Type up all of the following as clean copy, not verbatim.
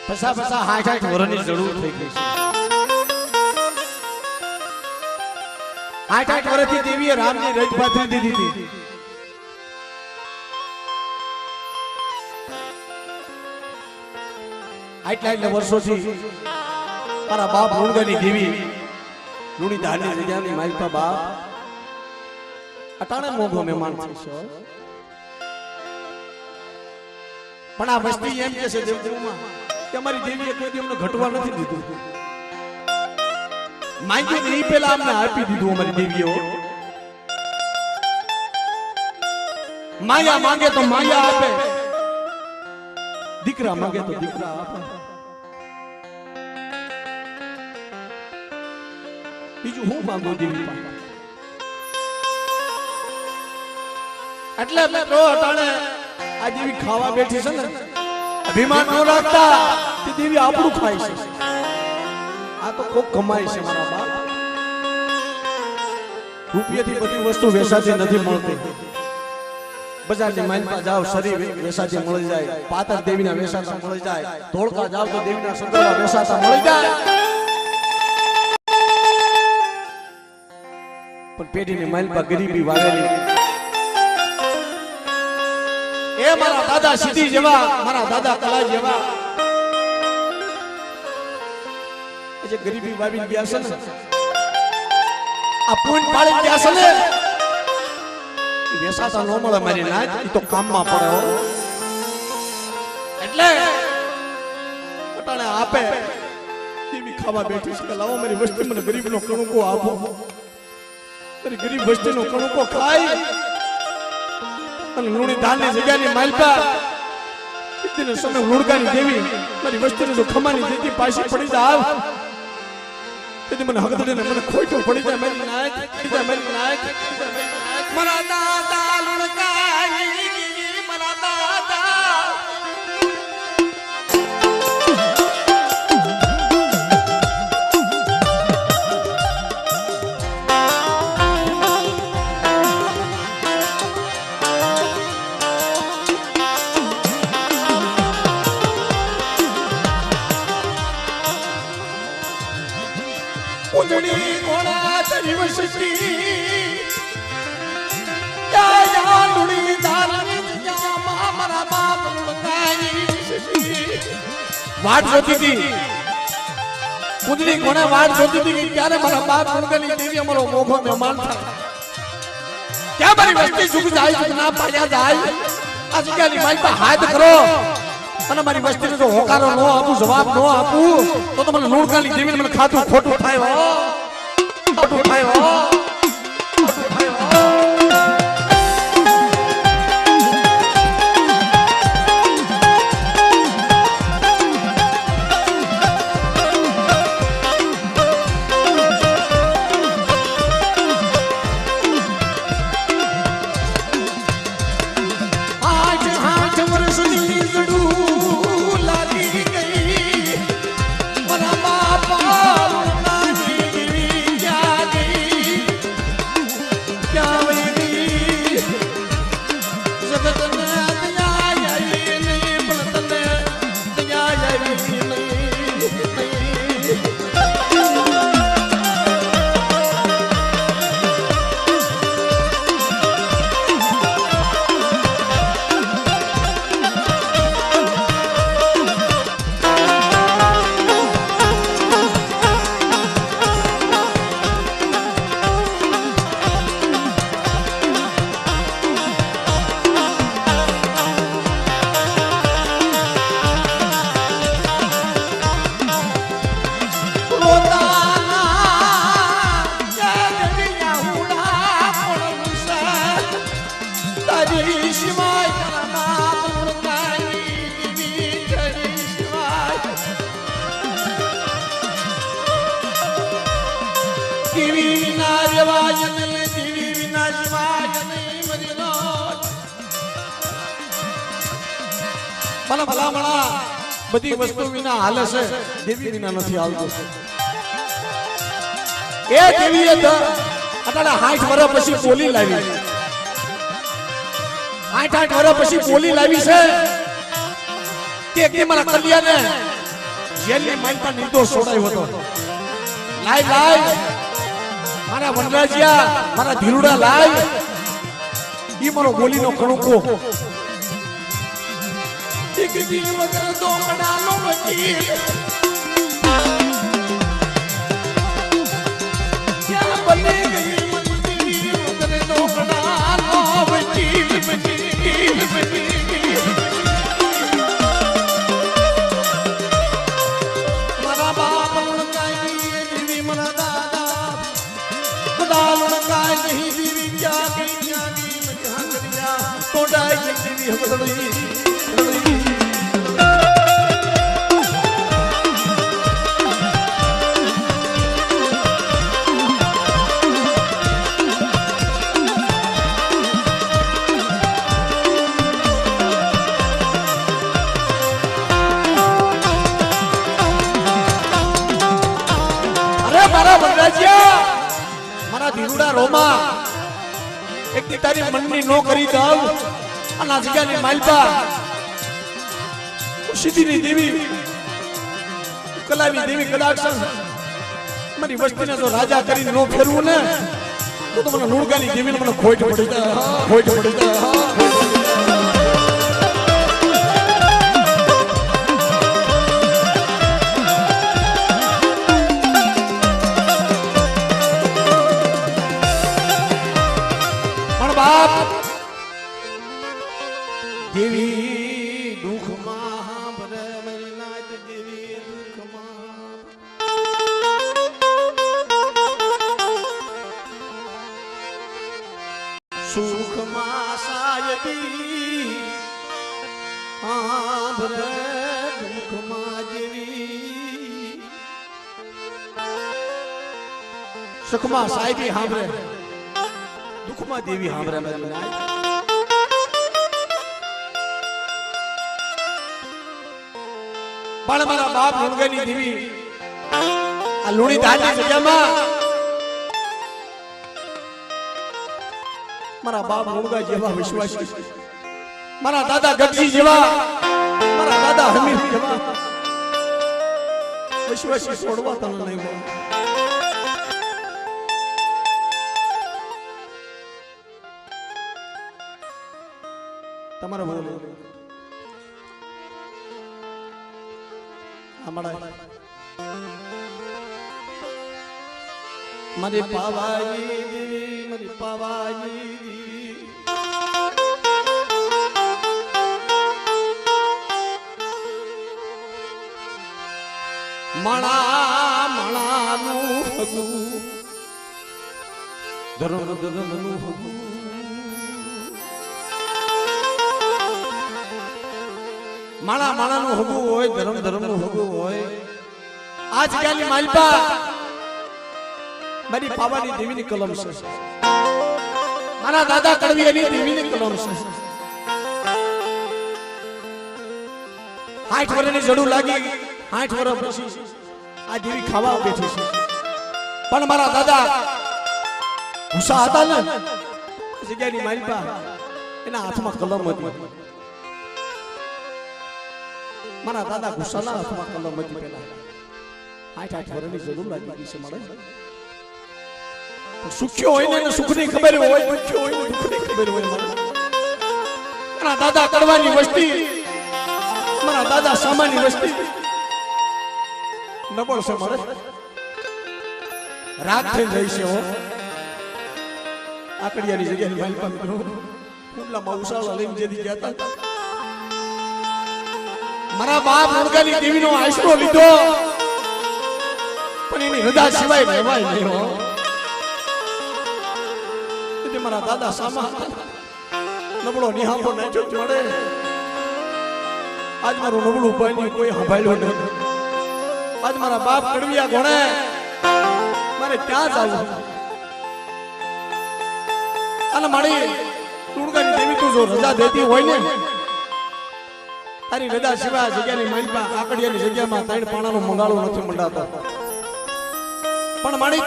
પસા 60 વર્ષની જરૂર થઈ ગઈ છે। 60 વર્ષથી દેવીએ રામની રજ પાથરી દીધી હતી। આટલા વર્ષોથી મારા બાપ લુણગાની દેવી લુણી ધારની જગ્યાની માલપા બાપ અટાણે મોઘો મહેમાન થશે। પણ આ વસ્તી એમ કે છે દેવદેવમાં કે અમારી દેવીએ કોઈ અમને ઘટવા નથી દીધું। માંગ્યું ને એ પેલા અમને આપી દીધું અમારી દેવીઓ। માયા માંગે તો માયા આપે, દીકરા માંગે તો દીકરા આપે। બીજું હું માંગુ દેવી પાસે? એટલે મેં તો અટાણે આ દેવી ખાવા બેઠી છે ને, અભિમાન ન રાખતા કે દેવી આપણું ખાય છે। આ તો કોક કમાય છે મારા બાપ। રૂપિયાથી બધી વસ્તુ વેચાતી નથી મળતી। બજારની માલમાં જાવ શરીર વેચાતી મળી જાય, પાતર દેવીના વેચાતા મળી જાય, ધોળકા જાવ તો દેવીના સંદર્ભમાં વેચાતા મળી જાય। પણ પેઢીની માલમાં ગરીબી વાવેલી। એ મારા દાદા સિદ્ધિ જેવા, મારા દાદા કલા જેવા જે ગરીબી વાવી ગયા છે ને, આ પૂન પાડી ગયા છે ને, વેસાતા નો મળે મારી નાચ, ઈ તો કામમાં પડે હો। એટલે પટાણે આપે દેવી ખાવા બેઠી છે કે લાવો મારી વસ્તી મને ગરીબનો કણુકો આપો। મારી ગરીબ વસ્તીનો કણુકો ખાઈ અને લુણી ધારની જગ્યાની માલપા ઇતને સમય લુણગાની દેવી મારી વસ્તીને જો ખમાની દેતી પાછી પડી જાવ તેથી મને હકદડીને મને ખોટો પડી જાય મારી નાચ, મારી નાચ, મારા દાદા લુણગાની મારા દાદા ઉજળી કોણા તરી વસતી યા લુણી ધારની જગ્યામાં મારા બાપ લુણગાની વાટ જોતી હતી। ઉજળી કોણે વાટ જોતી હતી કે ક્યારે મારા બાપ લુણગાની દેવી અમારો મોઘો મહેમાન થાય, ક્યાં મારી વસ્તી સુખ જાય સુખ ના પાયા જાય। આ જગ્યાની મારી હાથ કરો અને મારી વસ્તીને જો હોકારો ન આપું, જવાબ ન આપું તો મને લુણગાની દેવીને મને ખાતું ખોટું થાય હો, ખોટું થાય હો, ખોટું થાય હો। મને ભલામણા બધી વસ્તુ વિના હાલે છે, દેવી વિના નથી હાલતું। એ દેવીએ અટાણે 60 વર્ષ પછી બોલી લાવી, 8 વર્ષ પછી બોલી લાવી છે કે મારા કલ્યાણે જેલની માલપા નિર્દોષ છોડાયો હતો. લાય લાય મારા વનરાજિયા, મારા ધીરુડા લાય. ઈ મારો બોલીનો કણુકો દીકરી વગર દોકડાનો વકીલ ક્યાં બને ગઈ મંદિર વગર દોકડાનો વકીલ મારા બાપ લણકાઈ દેવી મારા દાદા ખુદા લણકાઈ નહીં દેવી ક્યાં ગઈ તોડાઈ દેવી હવદડી મારા ધીરુડા રોમા એક તારી મનની નો કરી દઉં અને જગ્યાની માલપા સિદ્ધિની દેવી કલાવી દેવી કદાચ મારી વસ્તીને જો રાજા કરીને નો ફેરવું ને તો મને લુણગાની દેવીને મને ખોટ પડી જાય, ખોટ પડી જાય. દેવી દુઃખમાં ભરે મહિનાથ દેવી દુઃખમાં સુખમાં સાયદી ભરે દુઃખમાં દેવી સુખમાં સાયદી સાંભળે દુઃખમાં દેવી સાંભળે મહિનાથ. પણ મારા બાપ લુણગાની દેવી આ લુણી દાદી જગ્યામાં મારા બાપ લુણગા જેવા વિશ્વાસી, મારા દાદા ગઢજી જેવા, મારા દાદા હમીર જેવા વિશ્વાસી છોડવા તને નહીં મળે. તમારા બોલો મારી પાવાઈ દેવી, મારી પાવાઈ માણા માણાનું હગું ધર્મ ધર્મનું હગું માણા માણાનું હગું હોય, ધર્મ ધર્મનું હગું હોય. આ જગ્યાની માલપા મારી પાવાની દેવીની કલમ છે, મારા દાદા કડવીયાની દેવીની કલમ છે. 60 વર્ષની જડું લાગી 60 વર્ષ પછી આ દેવી ખાવા બેઠી છે. પણ મારા દાદા ગુસ્સા હતા ને જગ્યાની માલપા એના હાથમાં કલમ હતી. મારા દાદા ગુસ્સાના હાથમાં કલમ હતી. પેલા 8 વર્ષની જરૂર લાગી ગઈ છે મારે. સુખ્યો હોય ને સુખની ખબર હોય, દુખ્યો હોય ને દુઃખની ખબર હોય. મારા દાદા કરવાની વસ્તી, મારા દાદા સામાની વસ્તી નબળ છે મારે. રાગ થઈ રહી છે હો આકડિયાની જગ્યાની માલપા મિત્રો કુંડલામાં ઉસાળા લઈને જેથી ગયા હતા. મારા બાપ લુણગાની દેવીનો આશરો લીધો પણ એની હૃદય સિવાય રહેવાય નહીં હો. મારા દાદા સામા નબળો નિહાળો નાખ્યો મળે. આજ મારું નબળું ભાઈ કોઈ સંભાળ્યો નહીં. આજ મારા બાપ કડવિયા ગોણે મારે ક્યાં જવું? અને મારી લુણગાની દેવી તું જો રજા દેતી હોય ને તારી રજા સિવાય જગ્યાની માલપા આકડિયાની જગ્યામાં 3 પાણાનો મંગાળો નથી મંડાતો. પણ મારી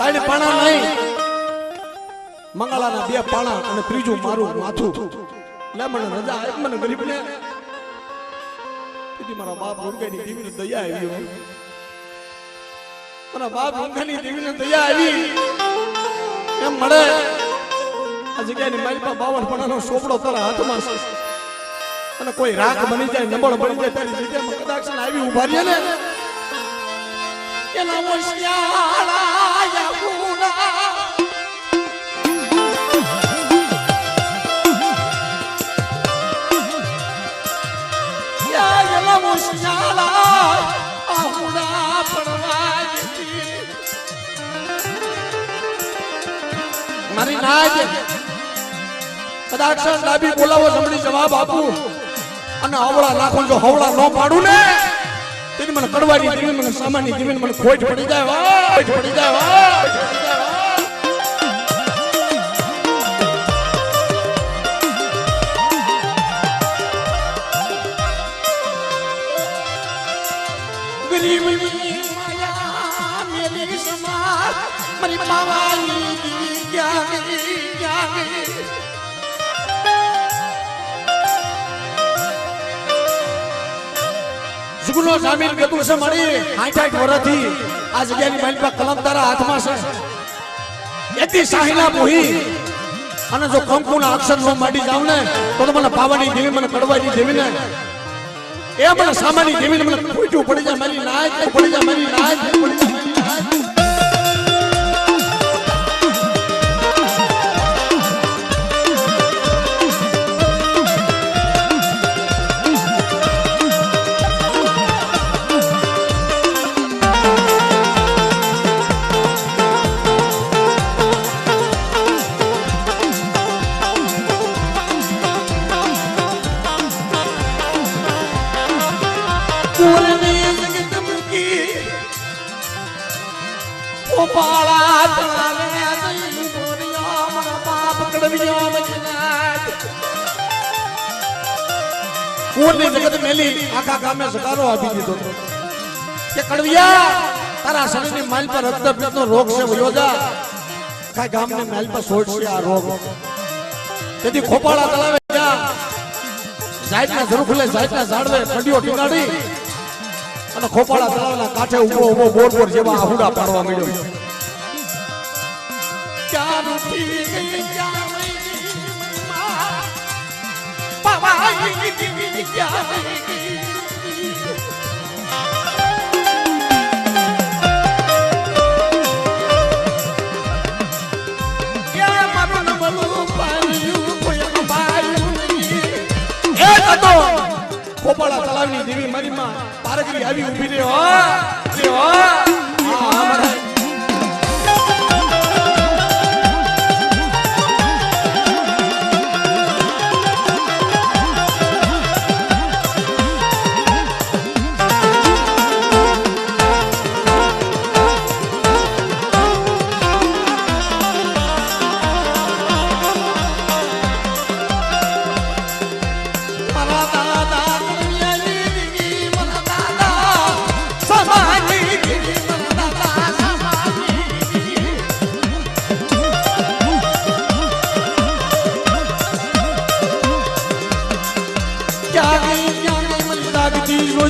3 પાણા નહીં, મંગાળાના 2 પાણા અને ત્રીજું મારું માથું. લે મને રજા આપ મને ગરીબને તેથી મારા બાપ રૂંગાની દેવીને દયા આવી હોય. મારા બાપ રૂંગાની દેવીને દયા આવી એમ મળે આ જગ્યાની માલપા 52 પણાનો સોપડો તારા હાથમાં છે અને કોઈ રાખ બની જાય નબળ બની જાય તારી જગ્યામાં કદાચ આવી ઉભા રહે ને એના મોશિયાળા યમુના યા એના મોશિયાળા આહુડા પડવાજી મારી નાજ કદાચ ડાબી બોલાવો જમણી જવાબ આપું અને હવળા નાખો જો હવળા ન પાડું ને તેની મને કડવાની દેવી મને સામાન્ય દેવી મને ખોટ પડી જાય ખોટ પડી જાય ગરીબની માયા મેરી સમા મારી માવાની જાગે સુગુનો જામીન બેતું છે મળી 68 વર્ષથી આ જગ્યાની માલપા કલમ તારા હાથમાં છે એથી સાહિલા મોહી અને જો કંકુના અક્ષર નો માડી જાવ ને તો મને પાવાની દેવી મને કડવાની દેવી ને એ મને સામાની દેવી મને ખોટું પડી જાય મારી નાય પડી જાય મારી નાય પડી જાય પાળા તાલે દઈ બોરિયા મારા બાપ કડવિયા મજનાત કોરની જગત મેલી આખા ગામે સકારો આપી દીધો કે કડવિયા તારા શરીરની માલ પર રક્તપિત્તનો રોગ છે વયો જા આખા ગામને માલ પર છોડશે આ રોગ તેથી ખોપાળા તળાવે જા જાઈટના ઝરૂખલે જાઈટના ઝાડવે ફંડીઓ ટીંગાડી અને ખોપાળા તળાવના કાંઠે ઊભો ઊભો બોર બોર જેવા આહુડા પાડવા મળ્યો क्या रूठी गई क्या पावाई क्या क्या मरण बलू पायु कोई पायु ए तो ખોપાળા તળાવની દેવી મારી માં પારગરી આવી ઊભી રે હો અમારા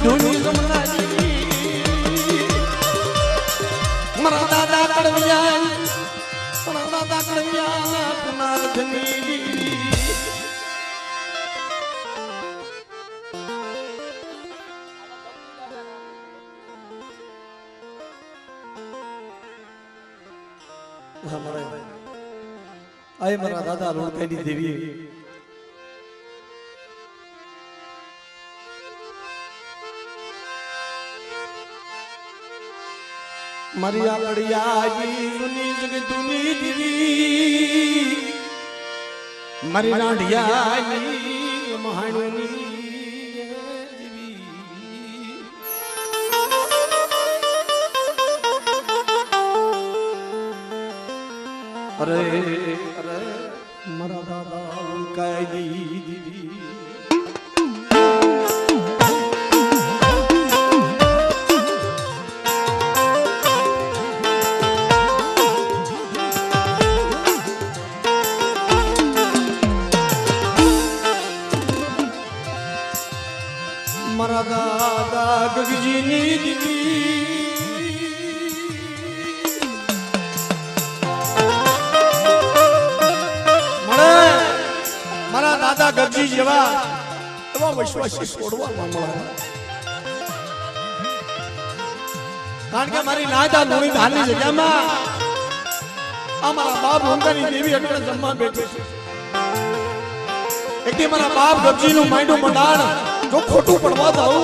ધૂની જમનાજી મારા દાદા કડવિયા પુનારધની મારા દાદા રોડકાની દેવી મારી આકડિયાજી જૂની જગતુની દીવી મારી રાંઢિયાની મહાણની દીવી અરે અરે મારા દાદા કાયદી દીવી મારા દાદા ગગજીની દીવી મળે મારા દાદા ગગજી જેવા એવા વિશ્વાસી છોડવા મળે કારણ કે મારી નાતા લોણી ધારની જગ્યામાં અમારા બાપ હોંકાની દેવી એટલે જમવા બેઠી છે એકદી મારા બાપ ગગજીનું માંડું મંડાણ જો ખોટું પડવા દઉં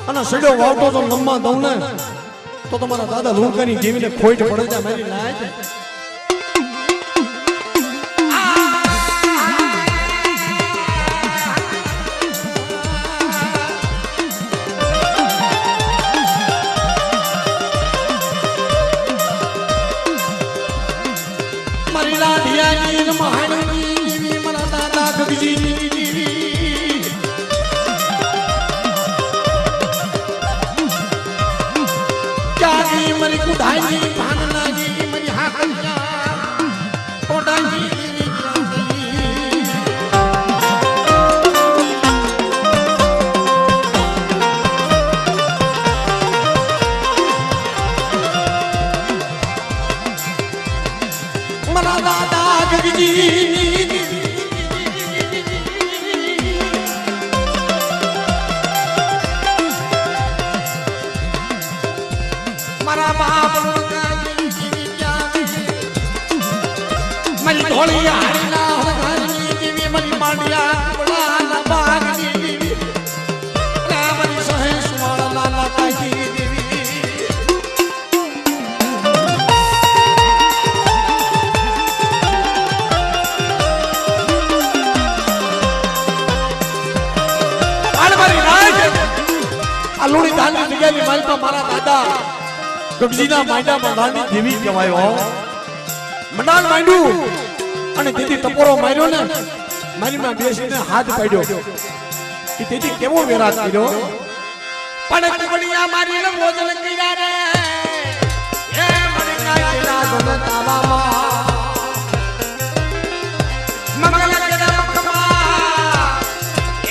અને સડ્યો વાવતો જો નમવા દઉં ને તો તમારા દાદા લોણકાની દેવીને ખોટ પડે છે મારી નાત મારા બાપ મરી ધોળી હારીના હરઘરની દેવી મરી માંડિયા બળાના બાગની દેવી રામની સહે સુવાળા લાકાઈ દેવી આલવારી રાજ આ લોણી ધાનની જગ્યાની માલપા મારા દાદા ગગજીના માંડા મંડાણની દેવી કહેવાયો મંડાણ માંડ્યું અને તેથી ટપોરો માર્યો ને મારી માં બેસીને હાથ પાડ્યો કે તેથી કેવો વેરાત કર્યો પણ કબડિયા મારીને ભોજન કર્યા રે એ મણકા કેલા ધન તાવામાં મંગલ કેલા મખમા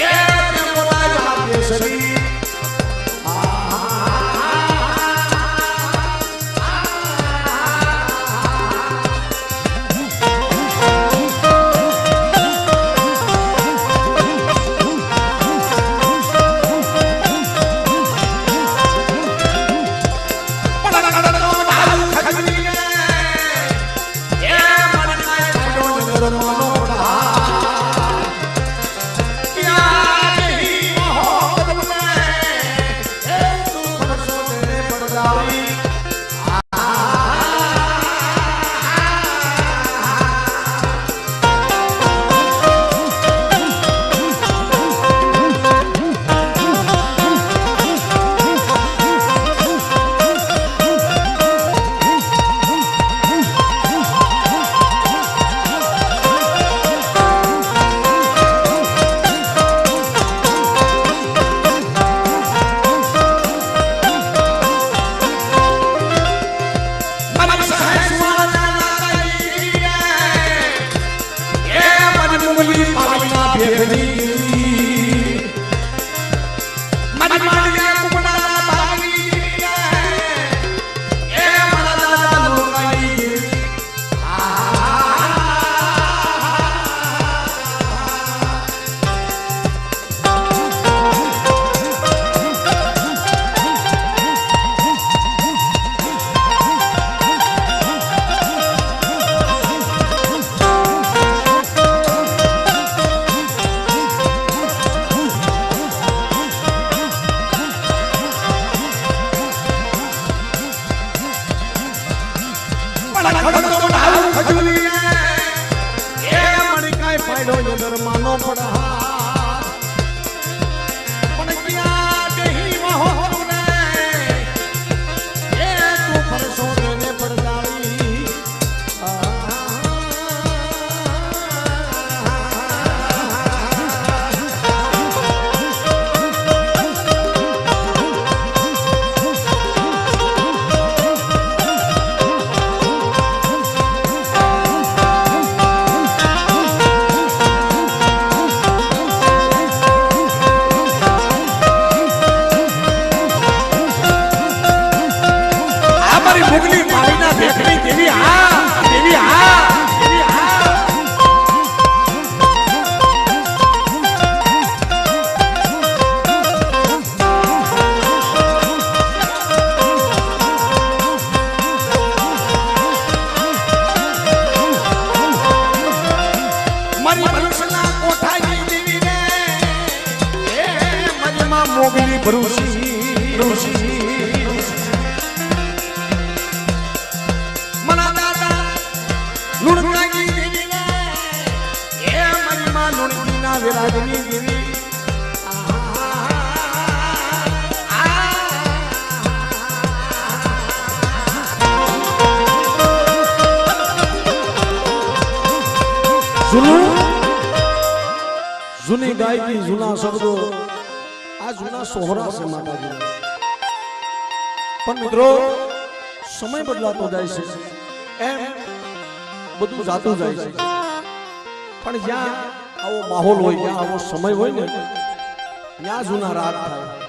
એ મોરા બેસરી મારી માં મોગલી ભરૂસી મના દાદા લુણકાગી દેવીને એ મારી માં લુણકીના વિરાજની દેવી જૂની ગાયકી જૂના શબ્દો આ જૂના સોહરા છે માતાજી પણ મિત્રો સમય બદલાતો જાય છે એમ બધું જાતું જાય છે પણ જ્યાં આવો માહોલ હોય જ્યાં આવો સમય હોય ને ત્યાં જૂના રાગ થાય